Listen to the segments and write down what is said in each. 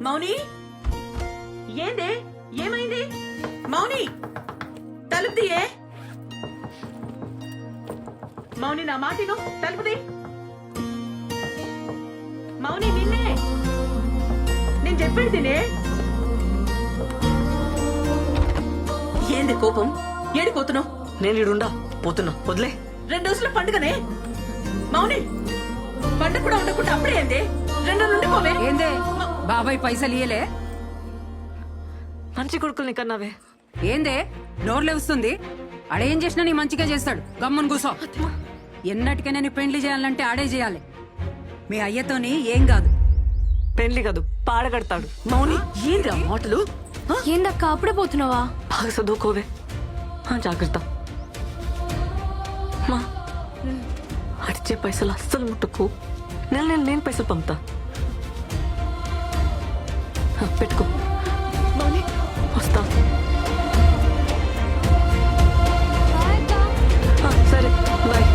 మౌని ఏందే ఏమైంది? మౌని తలుపు తీయే. మౌని నా మాటిను తలుపుది. మౌని నిన్నే నేను చెప్పేది తినే. ఏంది కోపం? ఏడిపోతున్నావు? నేను ఈడుండా పోతున్నా, వదిలే. 2 రోజుల పండుగనే మౌని. పండుగ కూడా ఉండకుండా అప్పుడే ఏంది? 2 రోజులు ఉండిపోవే. ఏందే బాబాయ్ పైసలు ఇయ్యలే? మంచి కొడుకుల్ని కన్నావే. ఏందే నోర్లే వస్తుంది? ఆడేం చేసినా నీ మంచిగా చేస్తాడు. గమ్మున కూసో. ఎన్నటికైనా నీ పెండ్లి చేయాలంటే ఆడే చేయాలి. మీ అయ్యతోని ఏం కాదు. పెళ్లి కాదు, పాడగడతాడు. మౌని ఏంది ఆ మాటలు? ఏందక్క అప్పుడే పోతున్నావా? బాగా చదువుకోవే. జాగ్రత్త. మా అడిచే పైసలు అస్సలు ముట్టుకు. నేను పైసలు పంపుతా. పెట్టుకో. మౌని వస్తా. సరే బాయ్.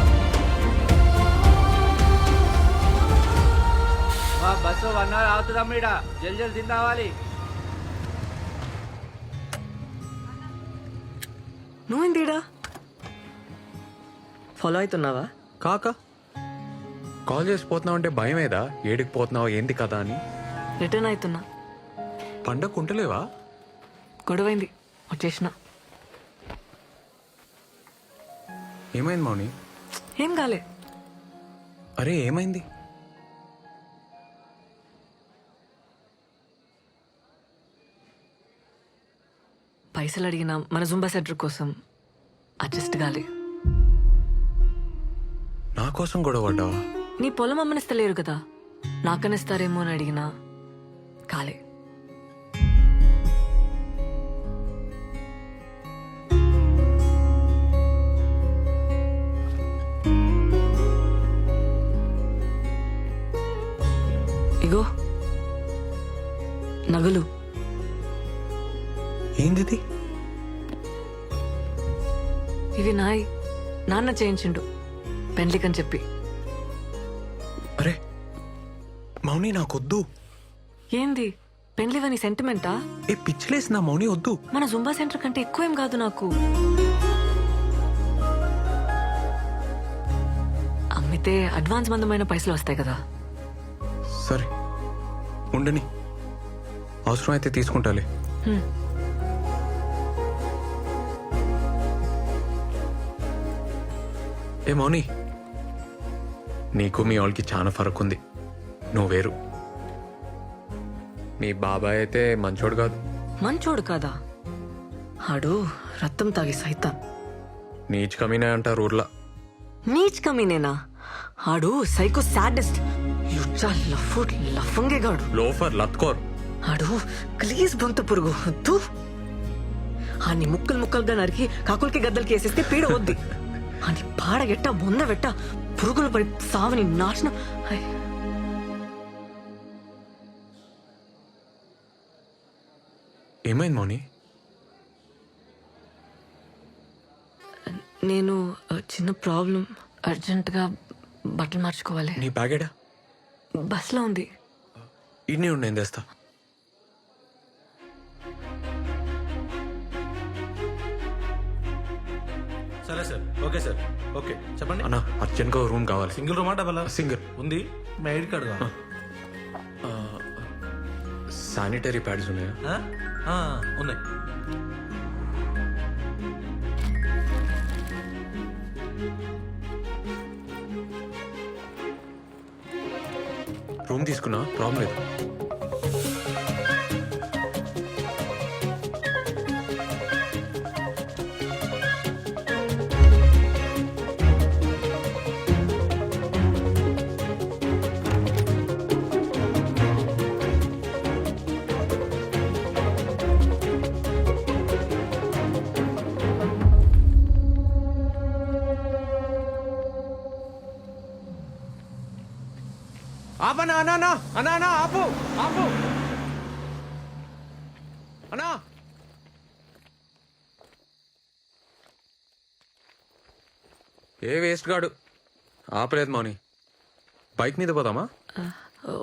Bus 1 hour అవుతుందమ్మ. ఇడ జల్ తిని రావాలి. నువ్వేందిడా ఫాలో అవుతున్నావా? కాక కాల్ చేసి పోతున్నావు అంటే భయమేదా? ఏడికి పోతున్నావు ఏంది కదా అని. రిటర్న్ అవుతున్నా. పండగ ఉంటలేవా? గొడవైంది, వచ్చేసిన. ఏమైంది మౌని? ఏం కాలే. అరే ఏమైంది? పైసలు అడిగిన మన జుంబా సెంటర్ కోసం అడ్జస్ట్ కాలే. నా కోసం గొడవ పడ్డావా? నీ పొలం అమ్మనిస్తలేరు కదా, నాకనిస్తారేమో అని అడిగినా కాలే. ఇగో నగలు. ఏంది? ఇవి నాయి, నాన్న చేయించిండు పెండ్లికని చెప్పి. అరే మౌని నాకొద్దు. ఏంది పెండ్లివని సెంటిమెంటా? ఏ పిచ్చిలేసి నా మౌని వద్దు. మన జుంబా సెంటర్ కంటే ఎక్కువేం కాదు నాకు. అమ్మితే అడ్వాన్స్ మందమైన పైసలు వస్తాయి కదా. సరే ఉండని, అవసరం అయితే తీసుకుంటాలే. ఏ మౌని, నీకు మీ వాళ్ళకి చాలా ఫరక్ ఉంది. నువ్వు వేరు. మీ బాబాయ్ అయితే మంచోడు కాదు. మంచోడు కాదా? ఆడు రక్తం తాగి సైతాన్. నీచ్ కమీనే అంటారు ఊర్లా. నీచ్ కమీనేనా? ఆడు సైకో సాడెస్ట్. యుచ్చా లఫంగేగాడు. లోఫర్ లత్కోర్. ఆడు ప్లీజ్ బొంత పురుగు తూ. ఆని ముక్కలుగా నరికి కాకులకి గద్దలకి వేసేస్తే పీడ వద్ది. అని పాడగెట్ట బొంద వెట్ట పురుగులు పడి సావని నాశనం. ఏమైంది మౌని? నేను చిన్న ప్రాబ్లం, అర్జెంటుగా బట్టలు మార్చుకోవాలి. నీ బ్యాగేడా? బస్లో ఉంది. ఇన్ని ఉండి నేను తెస్తా. సరే సార్. Okay sir. ఓకే చెప్పండి. అన్నా అర్జెంట్గా రూమ్ కావాలి. Single రూమా double? సింగిల్ ఉంది. మీ ఐడి కార్డు కావాలి. శానిటరీ ప్యాడ్స్ ఉన్నాయా? ఉన్నాయి. రూమ్ తీసుకున్నా, ప్రాబ్లం లేదు. ఆపనా అన్నా అన్నా అన్నా అన్నా ఆపు ఆపు అన్నా. ఏ వేస్ట్ గాడు ఆపలేదు మౌని. బైక్ మీద పోదామా?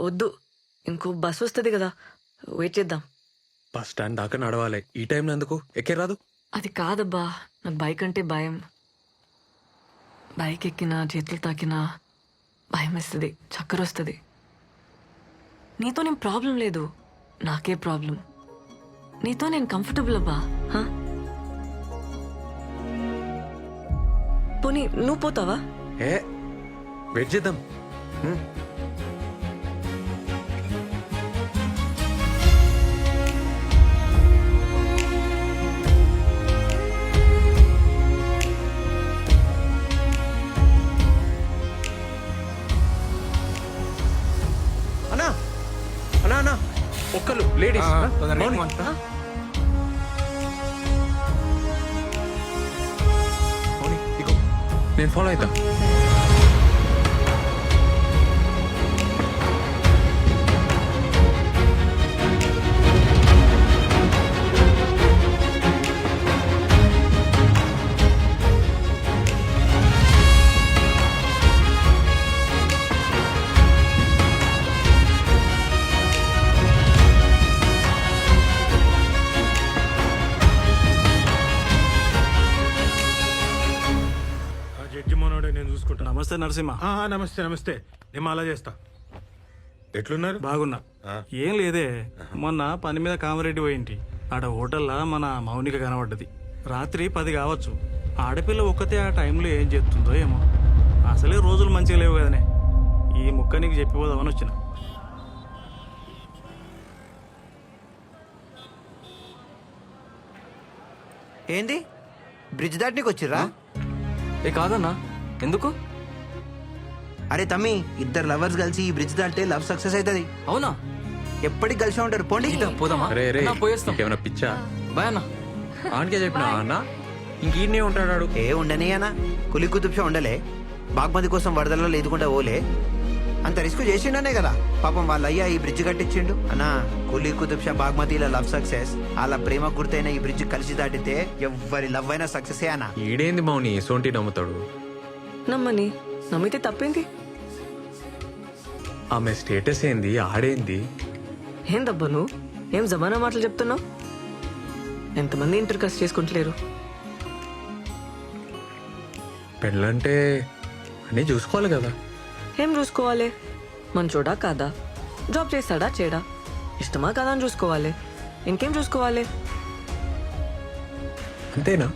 వద్దు, ఇంకో బస్ వస్తుంది కదా, వెయిట్ చేద్దాం. బస్ స్టాండ్ దాకా నడవాలి. ఈ టైంలో ఎందుకు? ఎక్కే రాదు? అది కాదబ్బా, నాకు బైక్ అంటే భయం. బైక్ ఎక్కినా చేతులు తాకినా భయం వేస్తుంది, చక్కర వస్తుంది. నీతో నేను ప్రాబ్లం లేదు, నాకే ప్రాబ్లం. నీతో నేను కంఫర్టబుల్ అబ్బా. హా? పోనీ నువ్వు పోతావా? ఏ వెయిట్ చేద్దాం. అన్నా అన్నా అన్నా ఒక్కలు లేడీస్. మౌని. మౌని, ఇగో నేను ఫాలో అవుతా. జడ్జి మనోడే, నేను చూసుకుంటా. నమస్తే నరసింహ. నమస్తే నమస్తే, నేను అలా చేస్తా. ఎట్లున్నారు? బాగున్నా. ఏం లేదే, మొన్న పని మీద కామారెడ్డి పోయింటి. ఆడ హోటల్లా మన మౌనిక కనబడ్డది. రాత్రి 10 కావచ్చు. ఆడపిల్ల ఒక్కతే ఆ టైంలో ఏం చేస్తుందో ఏమో. అసలే రోజులు మంచిగా లేవు కదనే. ఈ ముక్క నీకు చెప్పిపోదామని వచ్చిన. ఏంది బ్రిడ్జ్ దాటనీకి వచ్చిర్రా? ఏ కాదన్నా, ఎందుకు? అరే తమ్మి, ఇద్దరు లవర్స్ కలిసి ఈ బ్రిడ్జ్ దాటితే లవ్ సక్సెస్ అవుతుంది. అవునా? ఎప్పటికి కలిసి ఉంటారు. పోండి. పోదామా? రే రే, అన్నా, పోయేస్తాం. ఏమైనా పిచ్చా? బాయ్ అన్న. ఆనకే చెప్పినా అన్న, ఇంకీడనే ఉంటాడు. ఏ ఉండని అన్న, కులి కుతుబ్షా ఉండలే. బాగ్మతి కోసం వరదల్లో లేదుకుంటా ఓలే. అంత రిస్క్ చేసిండనే కదా పాపం వాళ్ళ అయ్యా ఈ బ్రిడ్జ్ కట్టించిండు. అన్నా, కులి కుతుబ్షా బాగ్మతిల లవ్ సక్సెస్, వాళ్ళ ప్రేమ గుర్తైన ఈ బ్రిడ్జ్ కలిసి దాటితే ఎవ్వరి లవ్ అయినా సక్సెస్ అన్నా. ఈడేంది మౌని సోంటి నమ్ముతాడు? నమ్మని, నమ్మితే తప్పేంది? ఆమె స్టేటస్ ఏంది, ఆడేంది? ఏందబ్బా నువ్వు ఏం జమానా మాటలు చెప్తున్నావు? ఎంతమంది ఇంటర్ కాస్ట్ చేసుకుంటలేరు? పెళ్ళంటే అన్నీ చూసుకోవాలి కదా. ఏం చూసుకోవాలి? మంచోడా కాదా, జాబ్ చేస్తాడా చేయడా, ఇష్టమా కాదా అని చూసుకోవాలి. ఇంకేం చూసుకోవాలి? అంతేనా?